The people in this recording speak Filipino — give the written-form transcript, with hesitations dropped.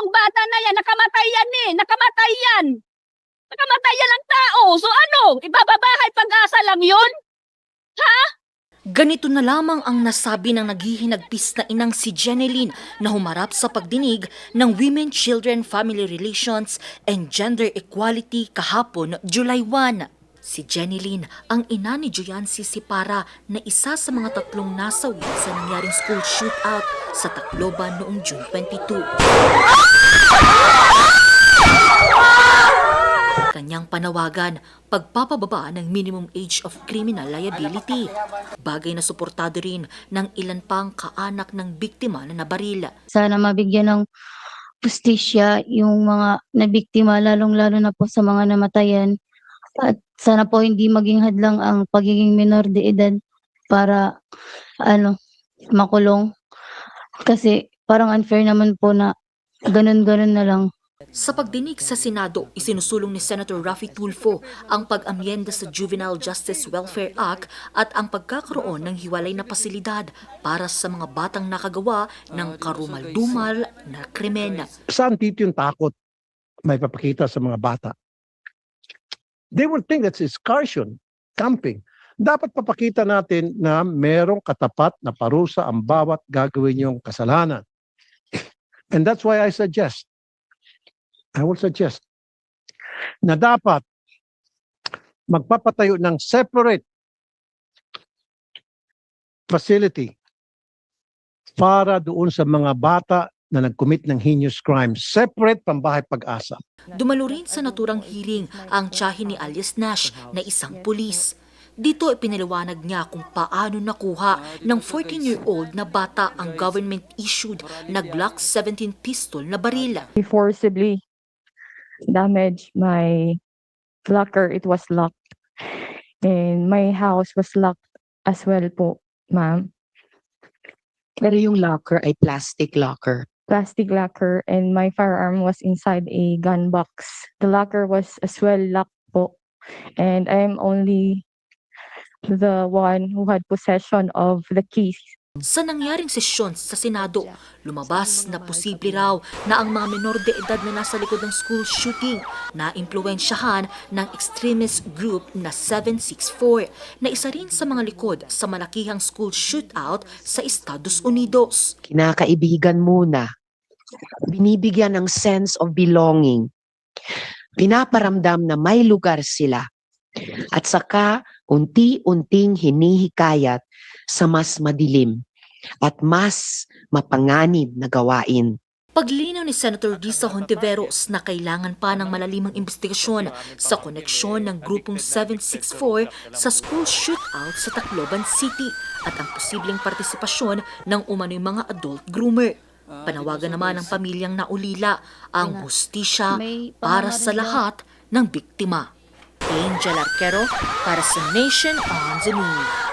yung bata na yan, nakamatay yan eh. Nakamatay yan. Nakamatay yan ang tao. So ano, ibababahay pag-asa lang yun? Ganito na lamang ang nasabi ng naghihinagpis na inang si Jeneline na humarap sa pagdinig ng Women, Children, Family Relations and Gender Equality kahapon, July 1. Si Jeneline ang ina ni Joyancy Sipara na isa sa mga tatlong nasawi sa nangyaring school shootout sa Tacloban noong June 22. Kanyang panawagan, pagpapababa ng minimum age of criminal liability. Bagay na suportado rin ng ilan pang kaanak ng biktima na nabaril. Sana mabigyan ng pustisya yung mga nabiktima, lalong-lalo na po sa mga namatayan. At sana po hindi maging hadlang ang pagiging minor de edad para makulong. Kasi parang unfair naman po na ganun-ganun na lang. Sa pagdinig sa Senado, isinusulong ni Senator Raffy Tulfo ang pag-amyenda sa Juvenile Justice Welfare Act at ang pagkakaroon ng hiwalay na pasilidad para sa mga batang nakagawa ng karumal-dumal na krimen. Saan dito yung takot may papakita sa mga bata? They will think that's excursion, camping. Dapat papakita natin na merong katapat na parusa ang bawat gagawin yung kasalanan. And that's why I will suggest na dapat magpapatayo ng separate facility para doon sa mga bata na nag-commit ng heinous crime, separate pambahay pag-asa. Dumalo rin sa naturang hearing ang tiyahin ni alias Nash na isang pulis. Dito ipinaliwanag niya kung paano nakuha ng 14-year-old na bata ang government-issued na Glock 17 pistol na baril. He forcibly damaged my locker. It was locked. And my house was locked as well po, ma'am. Pero yung locker ay plastic locker. Plastic locker, and my firearm was inside a gun box. The locker was as well locked po. And I'm only the one who had possession of the keys. Sa nangyaring sesyon sa Senado, lumabas na posible raw na ang mga menor de edad na nasa likod ng school shooting na impluwensyahan ng extremist group na 764 na isa rin sa mga likod sa malakihang school shootout sa Estados Unidos. Kinakaibigan muna. Binibigyan ng sense of belonging. Pinaparamdam na may lugar sila. At saka unti-unting hinihikayat sa mas madilim at mas mapanganib na gawain. Paglinaw ni Senator Risa Hontiveros na kailangan pa ng malalimang investigasyon sa koneksyon ng grupong 764 sa school shootout sa Tacloban City at ang posibleng partisipasyon ng umano'y mga adult groomer. Panawagan naman ng pamilyang naulila ang hustisya para sa lahat ng biktima. Angel Arquero para sa Nation on the Move.